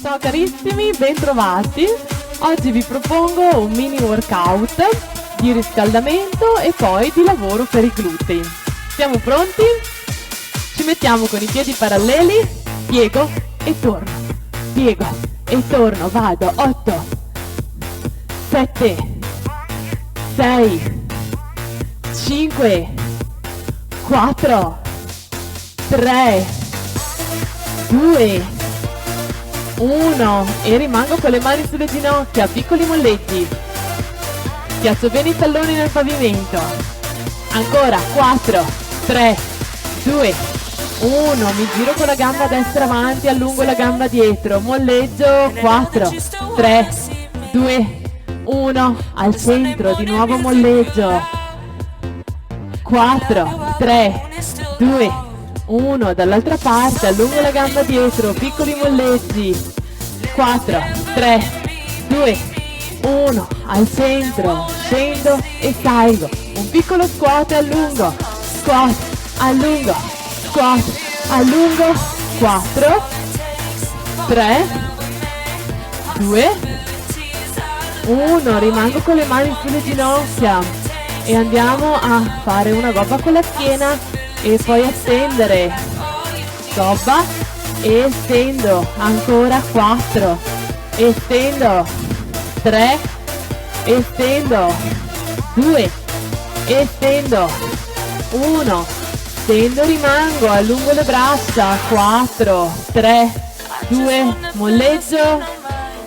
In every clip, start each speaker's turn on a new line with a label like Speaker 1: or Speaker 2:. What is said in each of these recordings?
Speaker 1: Ciao carissimi, bentrovati. Oggi vi propongo un mini workout di riscaldamento e poi di lavoro per i glutei. Siamo pronti? Ci mettiamo con i piedi paralleli, piego e torno, piego e torno, vado, 8, 7, 6, 5, 4, 3, 2, 1 e rimango con le mani sulle ginocchia, piccoli molletti, schiaccio bene i talloni nel pavimento, ancora 4, 3, 2, 1, mi giro con la gamba destra avanti, allungo la gamba dietro, molleggio, 4, 3, 2, 1, al centro, di nuovo molleggio, 4, 3, 2, 1, dall'altra parte, allungo la gamba dietro, piccoli molleggi, 4, 3, 2, 1, al centro, scendo e salgo, un piccolo squat e allungo, squat, allungo, squat, allungo, 4, 3, 2, 1, rimango con le mani sulle ginocchia e andiamo a fare una gobba con la schiena e poi a stendere, gobba e stendo, ancora 4, e stendo, 3, e stendo, 2, e stendo, 1, stendo, rimango, allungo le braccia, 4, 3, 2, molleggio,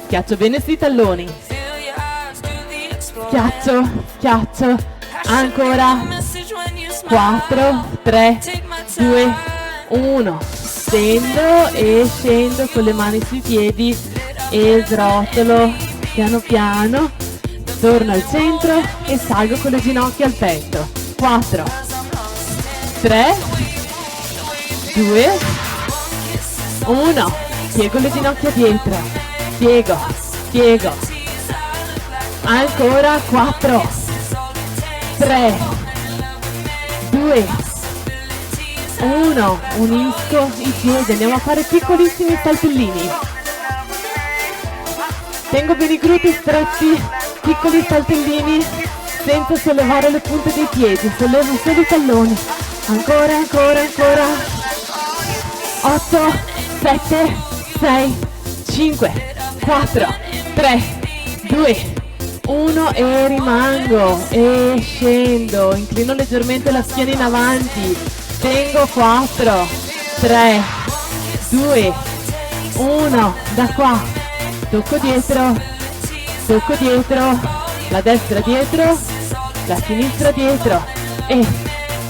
Speaker 1: schiaccio bene sui talloni, schiaccio, schiaccio, ancora 4, 3, 2, 1, stendo e scendo con le mani sui piedi e srotolo piano piano, torno al centro e salgo con le ginocchia al petto, 4, 3, 2, 1, piego le ginocchia dietro, piego, piego, ancora 4, 3, 2, 1, unisco i piedi, andiamo a fare piccolissimi saltellini, tengo bene i glutei stretti, piccoli saltellini senza sollevare le punte dei piedi, sollevo solo i talloni, ancora, ancora, ancora, 8, 7, 6, 5, 4, 3, 2, 1 e rimango e scendo, inclino leggermente la schiena in avanti, tengo 4, 3, 2, 1, da qua, tocco dietro, la destra dietro, la sinistra dietro e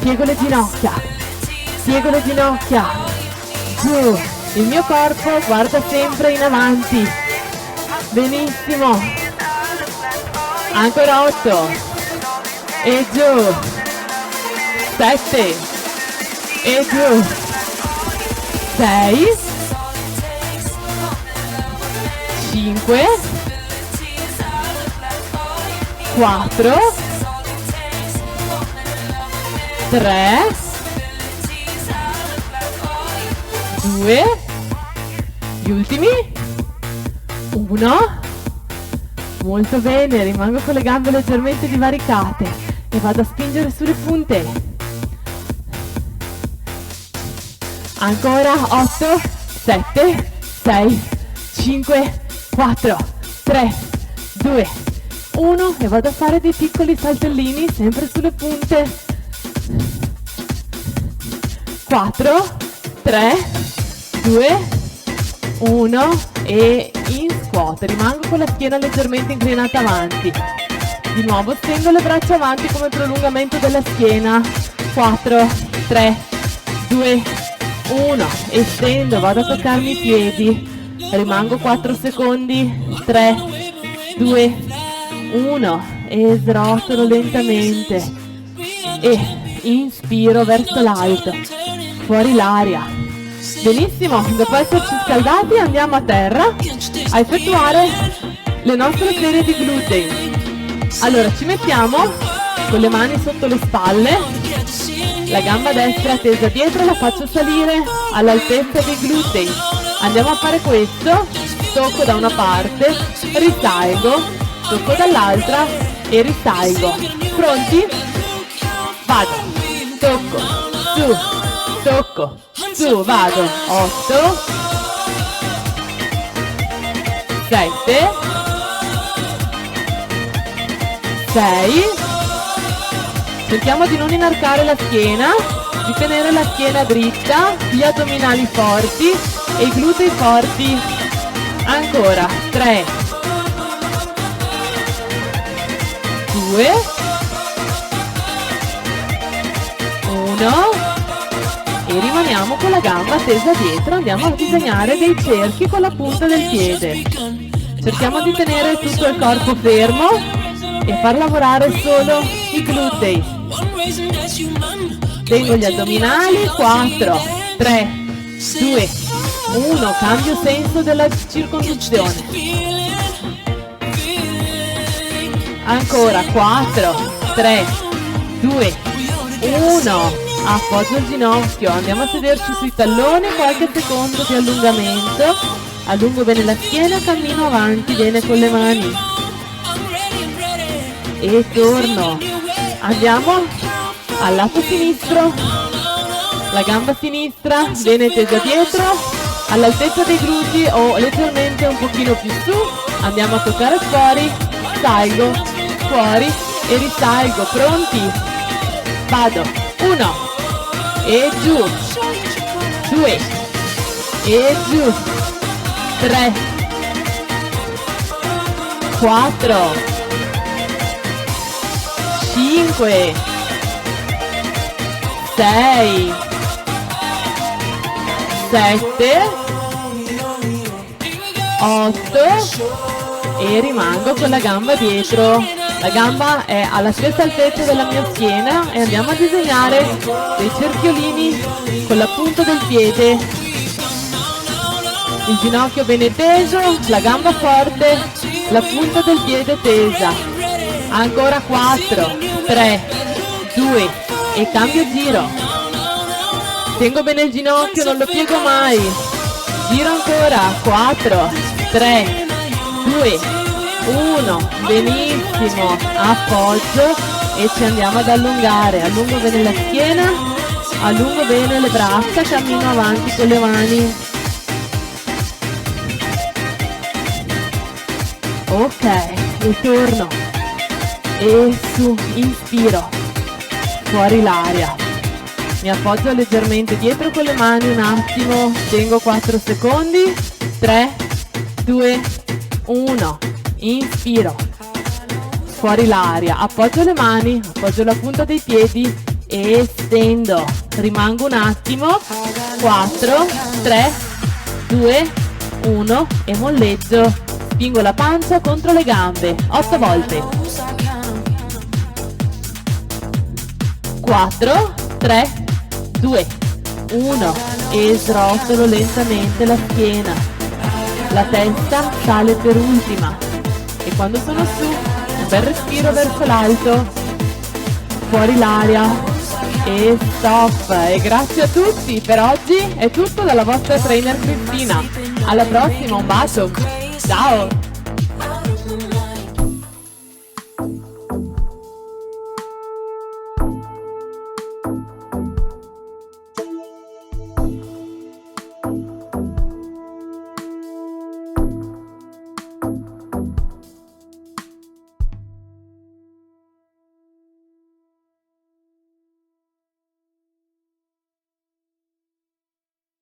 Speaker 1: piego le ginocchia, giù, il mio corpo guarda sempre in avanti, benissimo. Ancora 8 e giù, 7 e giù, 6, 5, 4, 3, 2, gli ultimi, 1. Molto bene, rimango con le gambe leggermente divaricate e vado a spingere sulle punte. Ancora 8, 7, 6, 5, 4, 3, 2, 1 e vado a fare dei piccoli saltellini sempre sulle punte. 4, 3, 2, 1 e in squat, rimango con la schiena leggermente inclinata avanti, di nuovo stendo le braccia avanti come prolungamento della schiena, 4, 3, 2, 1 e stendo, vado a toccarmi i piedi, rimango 4 secondi, 3, 2, 1 e srotolo lentamente e inspiro verso l'alto, fuori l'aria. Benissimo, dopo esserci scaldati andiamo a terra a effettuare le nostre serie di glutei. Allora ci mettiamo con le mani sotto le spalle, la gamba destra tesa dietro, la faccio salire all'altezza dei glutei. Andiamo a fare questo tocco da una parte, risalgo, tocco dall'altra e risalgo. Pronti? Vado, tocco, su, tocco, su, vado. 8, 7, 6. Cerchiamo di non inarcare la schiena, di tenere la schiena dritta, gli addominali forti e i glutei forti. Ancora. 3, 2, 1 e rimaniamo con la gamba tesa dietro. Andiamo a disegnare dei cerchi con la punta del piede. Cerchiamo di tenere tutto il corpo fermo e far lavorare solo i glutei. Tengo gli addominali. 4, 3, 2, 1. Cambio senso della circonduzione. Ancora. 4, 3, 2, 1. Appoggio il ginocchio. Andiamo a sederci sui talloni. Qualche secondo di allungamento. Allungo bene la schiena, cammino avanti bene con le mani. E torno. Andiamo al lato sinistro, la gamba sinistra bene tesa dietro, all'altezza dei glutei o leggermente un pochino più su. Andiamo a toccare fuori, salgo, fuori e risalgo. Pronti? Vado. 1 e giù, 2 e giù, 3, 4, 5, 6, 7, 8 e rimango con la gamba dietro. La gamba è alla stessa altezza della mia schiena e andiamo a disegnare dei cerchiolini con la punta del piede. Il ginocchio bene teso, la gamba forte, la punta del piede tesa. Ancora 4, 3, 2 e cambio giro. Tengo bene il ginocchio, non lo piego mai. Giro ancora. 4, 3, 2, 1. Benissimo. Appoggio e ci andiamo ad allungare. Allungo bene la schiena, allungo bene le braccia, cammino avanti con le mani. Ok, e torno. E su, inspiro. Fuori l'aria. Mi appoggio leggermente dietro con le mani un attimo, tengo 4 secondi, 3, 2, 1, inspiro, fuori l'aria, appoggio le mani, appoggio la punta dei piedi e stendo, rimango un attimo, 4, 3, 2, 1 e molleggio, spingo la pancia contro le gambe, 8 volte, 4, 3, 2, 1 e srotolo lentamente la schiena, la testa sale per ultima e quando sono su un bel respiro verso l'alto, fuori l'aria e stop. E grazie a tutti, per oggi è tutto dalla vostra trainer Cristina, alla prossima, un bacio, ciao!